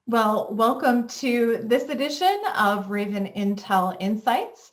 Well, welcome to this edition of Raven Intel Insights.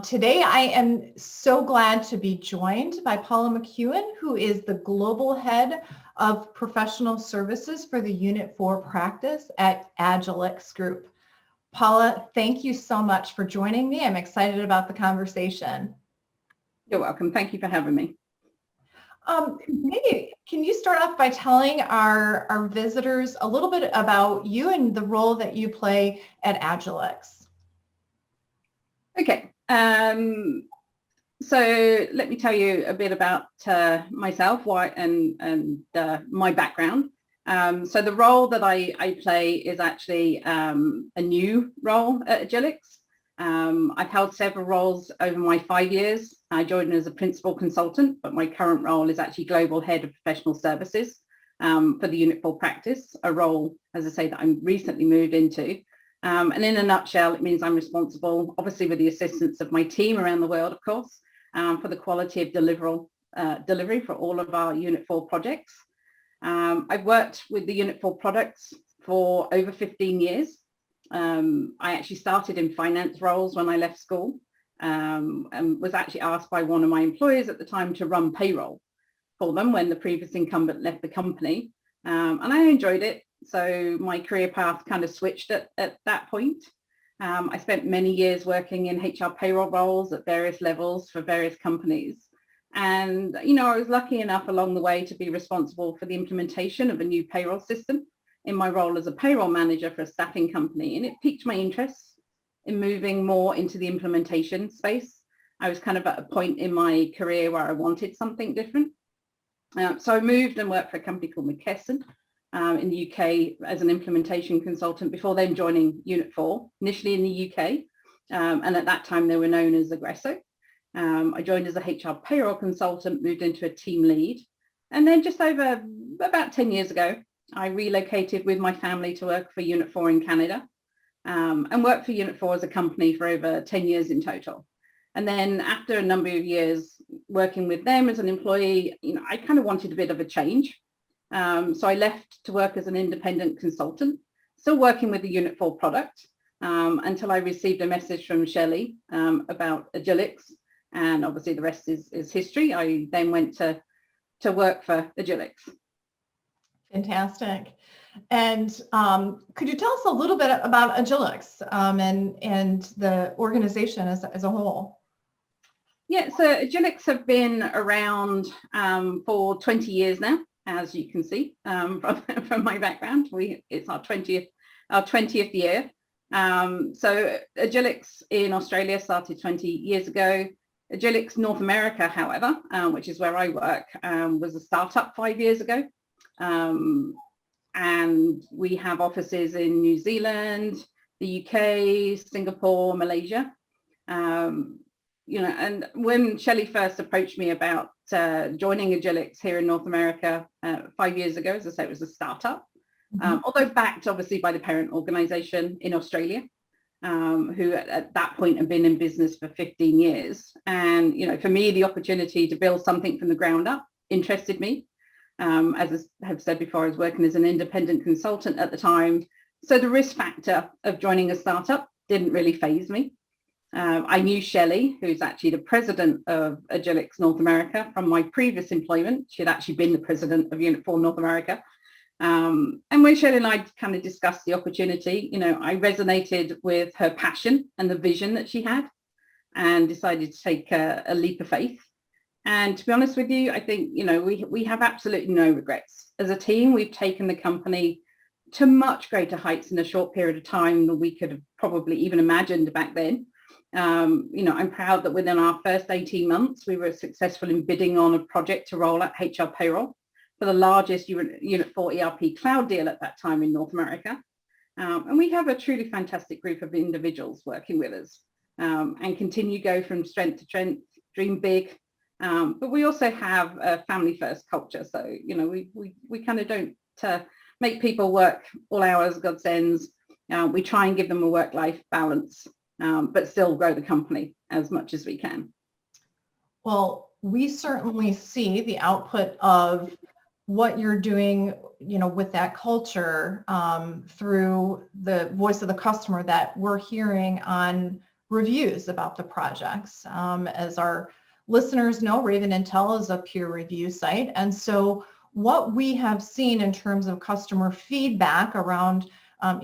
Today, I am so glad to be joined by Paula McKeown, who is the Global Head of Professional Services for the Unit4 Practice at Agilyx Group. Paula, thank you so much for joining me. I'm excited about the conversation. You're welcome. Thank you for having me. Maybe can you start off by telling our visitors a little bit about you and the role that you play at Agilex? Okay. So let me tell you a bit about myself, and my background. So the role that I play is actually a new role at Agilyx. I've held several roles over my 5 years. I joined as a principal consultant, but my current role is actually Global Head of Professional Services for the Unit4 Practice, a role, as I say, that I'm recently moved into. And in a nutshell, it means I'm responsible, obviously with the assistance of my team around the world, of course, for the quality of delivery for all of our Unit4 projects. I've worked with the Unit4 products for over 15 years. I actually started in finance roles when I left school, and was actually asked by one of my employers at the time to run payroll for them when the previous incumbent left the company. And I enjoyed it. So my career path kind of switched at that point. I spent many years working in HR payroll roles at various levels for various companies. And, I was lucky enough along the way to be responsible for the implementation of a new payroll system in my role as a payroll manager for a staffing company. And it piqued my interest in moving more into the implementation space. I was kind of at a point in my career where I wanted something different. So I moved and worked for a company called McKeown in the UK as an implementation consultant before then joining Unit4, initially in the UK. And at that time, they were known as Aggresso. I joined as a HR payroll consultant, moved into a team lead. And then just over about 10 years ago, I relocated with my family to work for Unit4 in Canada, and worked for Unit4 as a company for over 10 years in total. And then after a number of years working with them as an employee, I kind of wanted a bit of a change. So I left to work as an independent consultant, still working with the Unit4 product, until I received a message from Shelley about Agilyx. And obviously the rest is history. I then went to work for Agilyx. Fantastic. And could you tell us a little bit about Agilyx and the organization as a whole? Yeah, so Agilyx have been around for 20 years now, as you can see from my background. It's our 20th year. So Agilyx in Australia started 20 years ago. Agilyx North America, however, which is where I work, was a startup 5 years ago. And we have offices in New Zealand, the UK, Singapore, Malaysia. And when Shelley first approached me about joining Agilyx here in North America 5 years ago, as I say, it was a startup, although backed obviously by the parent organization in Australia, who at that point had been in business for 15 years. And, for me, the opportunity to build something from the ground up interested me. As I have said before, I was working as an independent consultant at the time. So the risk factor of joining a startup didn't really faze me. I knew Shelley, who's actually the president of Agilyx North America, from my previous employment. She had actually been the president of Unit4 North America. And when Shelley and I kind of discussed the opportunity, I resonated with her passion and the vision that she had, and decided to take a leap of faith. And to be honest with you, I think, we have absolutely no regrets. As a team, we've taken the company to much greater heights in a short period of time than we could have probably even imagined back then. I'm proud that within our first 18 months, we were successful in bidding on a project to roll out HR payroll for the largest Unit4 ERP cloud deal at that time in North America. And we have a truly fantastic group of individuals working with us, and continue to go from strength to strength, dream big. But we also have a family first culture. So, we kind of don't make people work all hours God sends. We try and give them a work-life balance, but still grow the company as much as we can. Well, we certainly see the output of what you're doing, with that culture through the voice of the customer that we're hearing on reviews about the projects. As our listeners know, Raven Intel is a peer review site. And so what we have seen in terms of customer feedback around,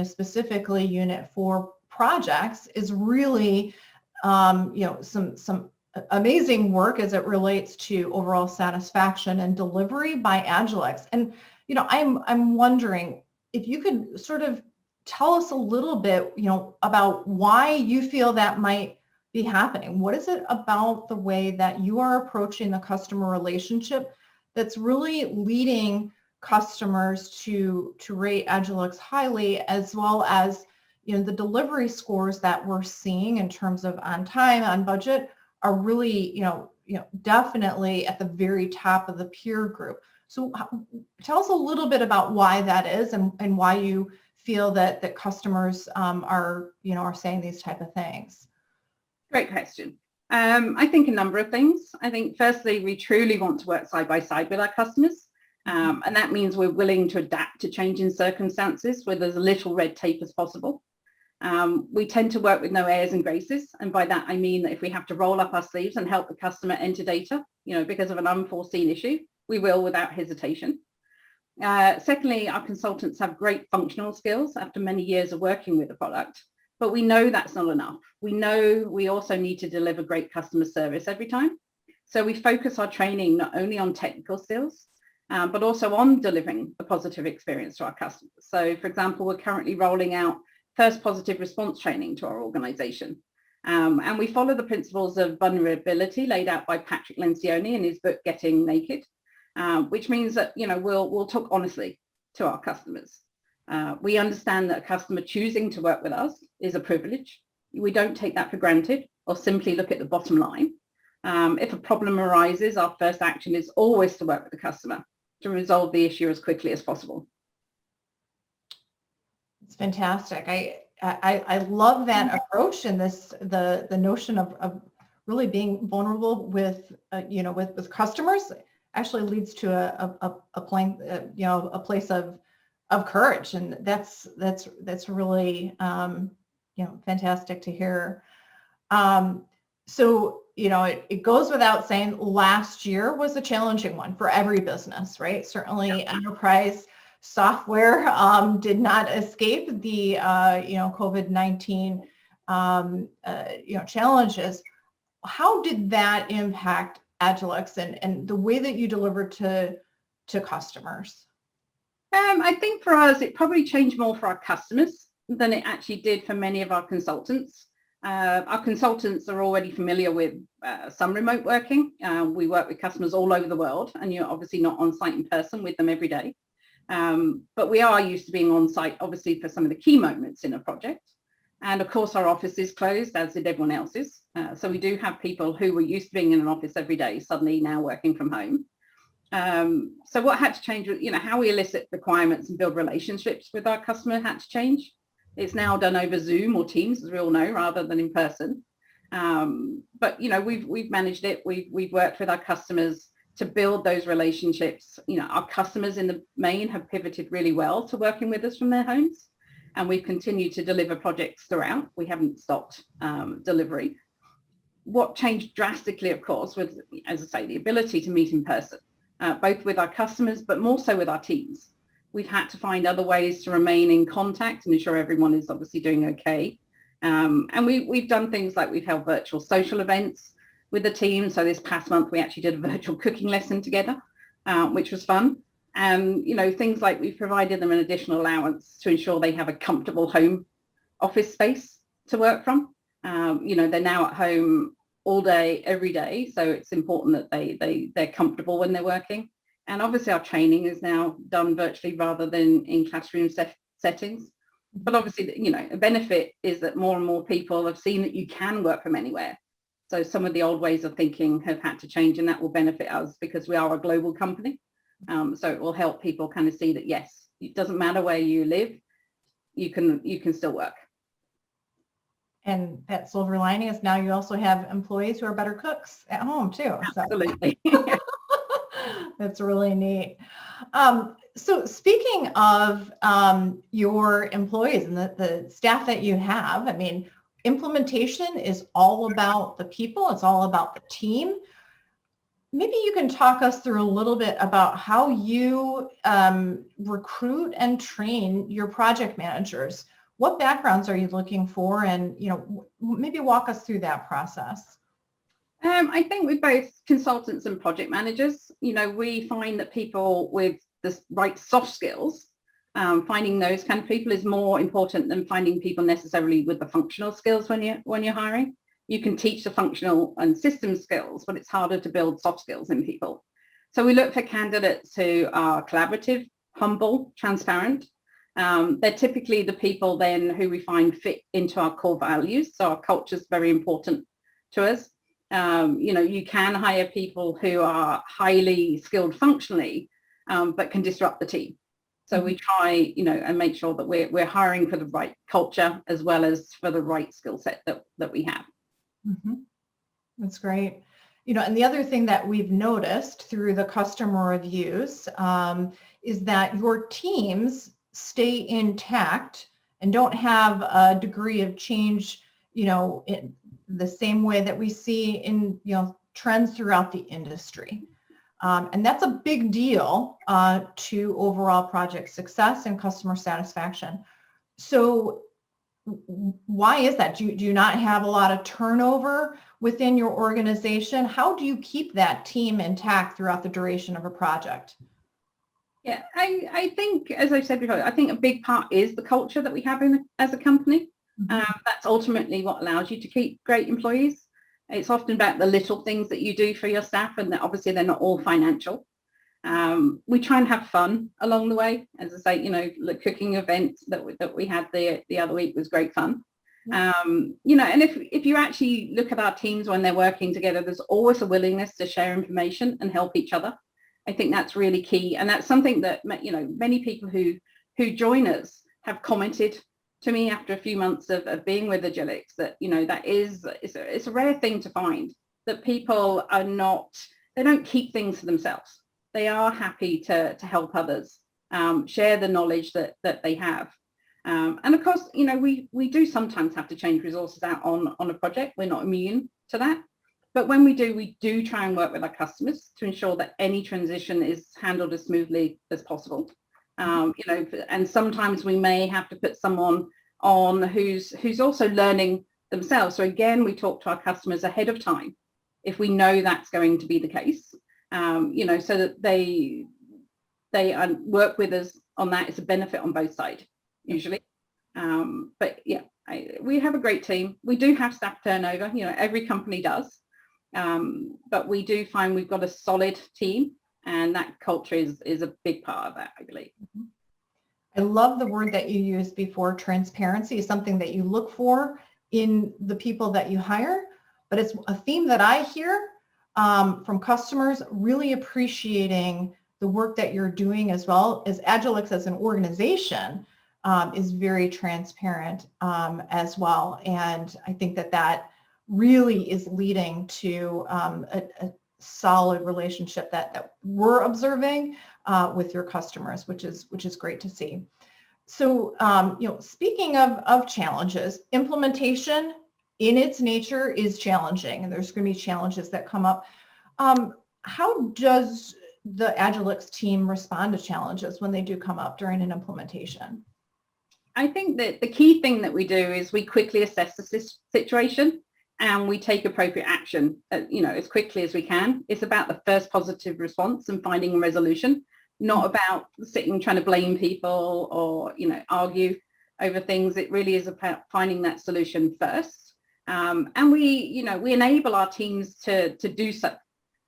specifically Unit4 projects is really, some amazing work as it relates to overall satisfaction and delivery by Agilex. And, I'm wondering if you could sort of tell us a little bit, about why you feel that might be happening. What is it about the way that you are approaching the customer relationship that's really leading customers to rate Agilex highly, as well as, the delivery scores that we're seeing in terms of on time, on budget are really, definitely at the very top of the peer group. So tell us a little bit about why that is and why you feel that customers are saying these type of things. Great question. I think a number of things. I think firstly, we truly want to work side by side with our customers. And that means we're willing to adapt to changing circumstances where there's as little red tape as possible. We tend to work with no airs and graces. And by that, I mean that if we have to roll up our sleeves and help the customer enter data, because of an unforeseen issue, we will without hesitation. Secondly, our consultants have great functional skills after many years of working with the product. But we know that's not enough. We know we also need to deliver great customer service every time. So we focus our training not only on technical skills, but also on delivering a positive experience to our customers. So for example, we're currently rolling out first positive response training to our organization. And we follow the principles of vulnerability laid out by Patrick Lencioni in his book, Getting Naked, which means that, we'll talk honestly to our customers. We understand that a customer choosing to work with us is a privilege. We don't take that for granted or simply look at the bottom line. If a problem arises, our first action is always to work with the customer to resolve the issue as quickly as possible. It's fantastic. I love that approach and the notion of really being vulnerable with with customers actually leads to a place of courage, and that's really fantastic to hear. So it goes without saying, last year was a challenging one for every business, right? Certainly, enterprise software did not escape the COVID-19 challenges. How did that impact Agilex and the way that you deliver to customers? I think for us, it probably changed more for our customers than it actually did for many of our consultants. Our consultants are already familiar with some remote working. We work with customers all over the world, and you're obviously not on site in person with them every day. But we are used to being on site, obviously, for some of the key moments in a project. And of course, our office is closed, as did everyone else's. So we do have people who were used to being in an office every day, suddenly now working from home. So what had to change was, how we elicit requirements and build relationships with our customer had to change. It's now done over Zoom or Teams, as we all know, rather than in person. But we've managed it. We've worked with our customers to build those relationships. Our customers in the main have pivoted really well to working with us from their homes, and we've continued to deliver projects throughout. We haven't stopped delivery. What changed drastically, of course, was, as I say, the ability to meet in person, both with our customers, but more so with our teams. We've had to find other ways to remain in contact and ensure everyone is obviously doing okay. And we've done things like we've held virtual social events with the team. So this past month, we actually did a virtual cooking lesson together, which was fun. And, things like we've provided them an additional allowance to ensure they have a comfortable home office space to work from. They're now at home all day, every day. So it's important that they're comfortable when they're working. And obviously our training is now done virtually rather than in classroom settings. But obviously, a benefit is that more and more people have seen that you can work from anywhere. So some of the old ways of thinking have had to change, and that will benefit us because we are a global company. So it will help people kind of see that, yes, it doesn't matter where you live, you can still work. And that silver lining is now you also have employees who are better cooks at home too. Absolutely. So. That's really neat. So speaking of your employees and the staff that you have, I mean, implementation is all about the people. It's all about the team. Maybe you can talk us through a little bit about how you recruit and train your project managers. What backgrounds are you looking for? And, maybe walk us through that process. I think with both consultants and project managers, we find that people with the right soft skills, finding those kind of people is more important than finding people necessarily with the functional skills when you're hiring. You can teach the functional and system skills, but it's harder to build soft skills in people. So we look for candidates who are collaborative, humble, transparent. They're typically the people then who we find fit into our core values. So our culture is very important to us. You can hire people who are highly skilled functionally, but can disrupt the team. So we try, and make sure that we're hiring for the right culture as well as for the right skill set that we have. Mm-hmm. That's great. And the other thing that we've noticed through the customer reviews is that your teams stay intact and don't have a degree of change, in the same way that we see in, trends throughout the industry. And that's a big deal to overall project success and customer satisfaction. So why is that? Do you not have a lot of turnover within your organization? How do you keep that team intact throughout the duration of a project? Yeah, I think, as I said before, I think a big part is the culture that we have as a company. That's ultimately what allows you to keep great employees. It's often about the little things that you do for your staff, and that obviously they're not all financial. We try and have fun along the way. As I say, the cooking event that we had the other week was great fun. And if you actually look at our teams when they're working together, there's always a willingness to share information and help each other. I think that's really key, and that's something that many people who join us have commented to me after a few months of being with Agilex, that it's a rare thing to find, that people they don't keep things to themselves. They are happy to help others, share the knowledge that they have. And of course, we do sometimes have to change resources out on a project. We're not immune to that. But when we do try and work with our customers to ensure that any transition is handled as smoothly as possible. And sometimes we may have to put someone on who's also learning themselves. So again, we talk to our customers ahead of time if we know that's going to be the case, so that they work with us on that. It's a benefit on both sides usually. But yeah, we have a great team. We do have staff turnover, every company does. But we do find we've got a solid team, and that culture is a big part of that, I believe. I love the word that you used before. Transparency is something that you look for in the people that you hire, but it's a theme that I hear from customers really appreciating the work that you're doing, as well as Agilex as an organization is very transparent as well. And I think that really is leading to a solid relationship that we're observing with your customers, which is great to see. So, speaking of challenges, implementation in its nature is challenging, and there's going to be challenges that come up. How does the Agilex team respond to challenges when they do come up during an implementation? I think that the key thing that we do is we quickly assess the situation and we take appropriate action, as quickly as we can. It's about the first positive response and finding a resolution, not about sitting trying to blame people or, argue over things. It really is about finding that solution first. And we enable our teams to do so.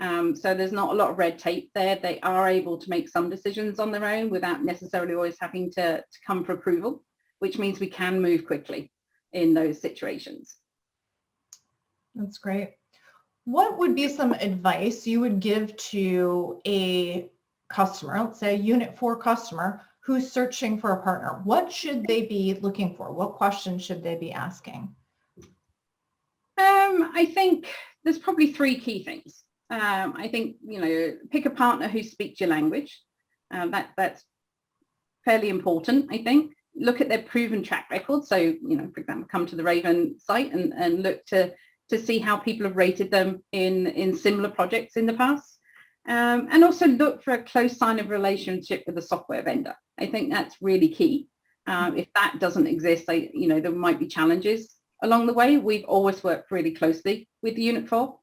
So there's not a lot of red tape there. They are able to make some decisions on their own without necessarily always having to come for approval, which means we can move quickly in those situations. That's great. What would be some advice you would give to a customer, let's say a Unit4 customer who's searching for a partner? What should they be looking for? What questions should they be asking? I think there's probably three key things. I think, pick a partner who speaks your language. That's fairly important, I think. Look at their proven track record. So, for example, come to the Raven site and look to see how people have rated them in similar projects in the past. And also look for a close sign of relationship with the software vendor. I think that's really key. If that doesn't exist, there might be challenges along the way. We've always worked really closely with Unit4.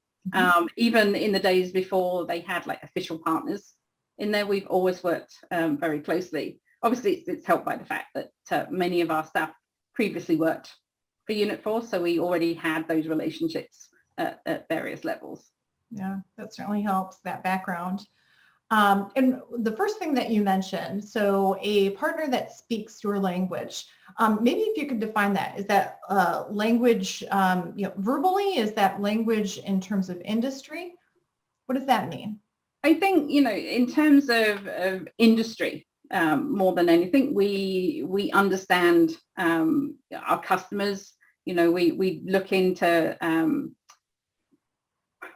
Even in the days before they had like official partners in there, we've always worked very closely. Obviously, it's helped by the fact that many of our staff previously worked for Unit4, so we already had those relationships at various levels. Yeah, that certainly helps, that background. And the first thing that you mentioned, so a partner that speaks your language, maybe if you could define that, is that language, verbally, is that language in terms of industry? What does that mean? I think, in terms of industry, more than anything, we understand our customers. We look into,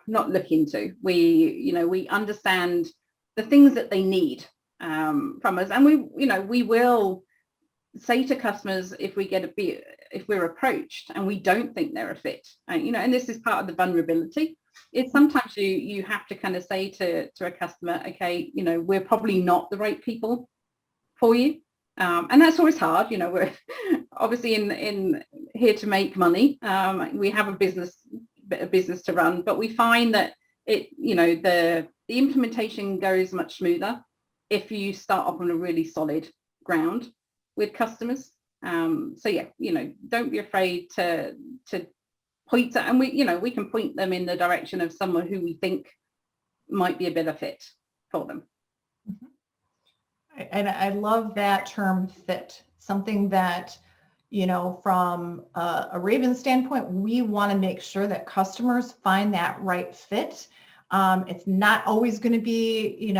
not look into, we understand the things that they need from us, and we will say to customers if we're approached and we don't think they're a fit, and this is part of the vulnerability. It's sometimes you have to kind of say to a customer, okay, we're probably not the right people for you, and that's always hard. We're obviously in here to make money. We have a business to run, but we find that the implementation goes much smoother if you start off on a really solid ground with customers. So yeah, don't be afraid to point to, and we can point them in the direction of someone who we think might be a better fit for them. And I love that term, fit. Something that, from a Raven standpoint, we want to make sure that customers find that right fit. It's not always going to be,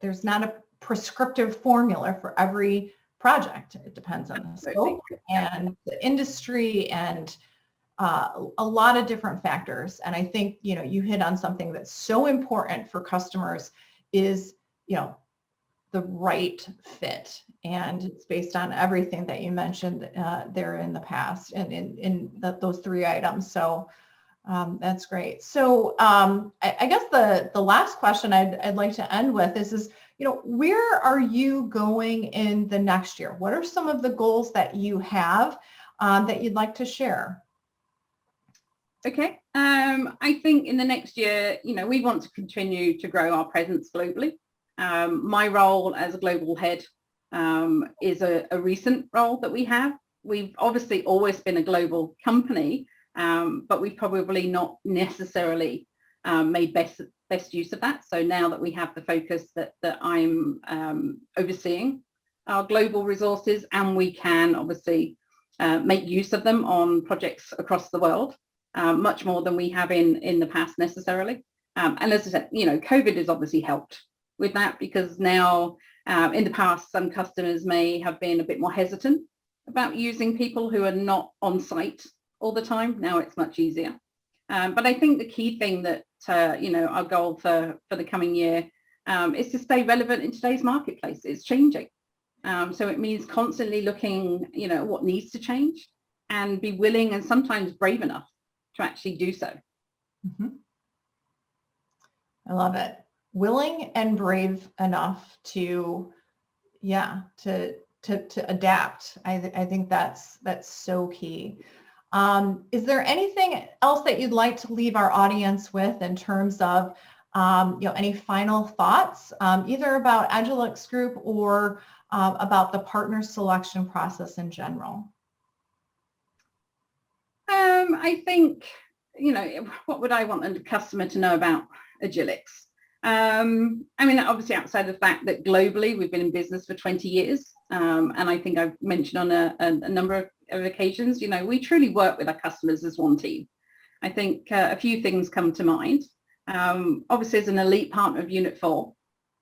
there's not a prescriptive formula for every project. It depends on the scope and the industry and a lot of different factors. And I think, you hit on something that's so important for customers is, the right fit. And it's based on everything that you mentioned there in the past and in those three items. So that's great. So I guess the last question I'd like to end with is, where are you going in the next year? What are some of the goals that you have that you'd like to share? Okay. I think in the next year, we want to continue to grow our presence globally. My role as a global head is a recent role that we have. We've obviously always been a global company, but we've probably not necessarily made best use of that. So now that we have the focus that I'm overseeing our global resources, and we can obviously make use of them on projects across the world, much more than we have in the past necessarily. And as I said, COVID has obviously helped with that, because now in the past, some customers may have been a bit more hesitant about using people who are not on site all the time. Now it's much easier. But I think the key thing that, our goal for the coming year is to stay relevant in today's marketplace. It's changing. So it means constantly looking, what needs to change, and be willing and sometimes brave enough to actually do so. Mm-hmm. I love it. Willing and brave enough to adapt. I think that's so key. Is there anything else that you'd like to leave our audience with in terms of any final thoughts, either about Agilyx Group or about the partner selection process in general? I think, what would I want a customer to know about Agilyx? Obviously outside of the fact that globally we've been in business for 20 years, and I think I've mentioned on a number of occasions, we truly work with our customers as one team. I think a few things come to mind. Obviously, as an elite partner of Unit4,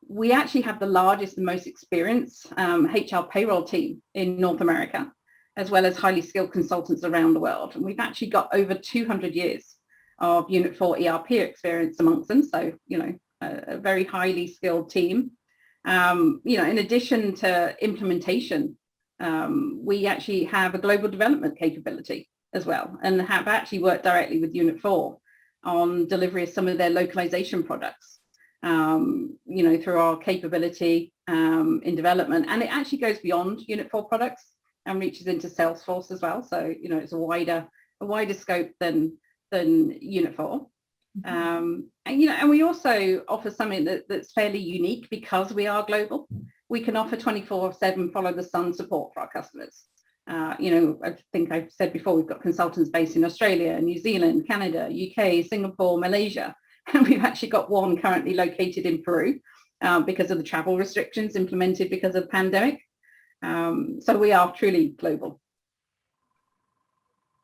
we actually have the largest and most experienced HR payroll team in North America, as well as highly skilled consultants around the world. And we've actually got over 200 years of Unit4 ERP experience amongst them. So, a very highly skilled team. In addition to implementation, we actually have a global development capability as well, and have actually worked directly with Unit4 on delivery of some of their localization products, through our capability in development. And it actually goes beyond Unit4 products and reaches into Salesforce as well. So, it's a wider scope than Unit4. And we also offer something that's fairly unique because we are global. We can offer 24/7 follow the sun support for our customers. I think I've said before, we've got consultants based in Australia, New Zealand, Canada, UK, Singapore, Malaysia, and we've actually got one currently located in Peru because of the travel restrictions implemented because of the pandemic. So we are truly global.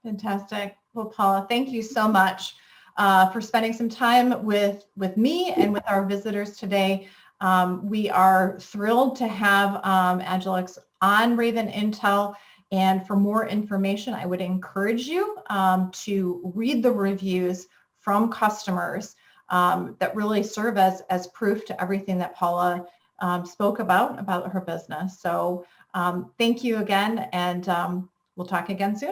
Fantastic. Well, Paula, thank you so much for spending some time with me and with our visitors today. We are thrilled to have Agilex on Raven Intel. And for more information, I would encourage you to read the reviews from customers that really serve as proof to everything that Paula spoke about her business. So thank you again, and we'll talk again soon.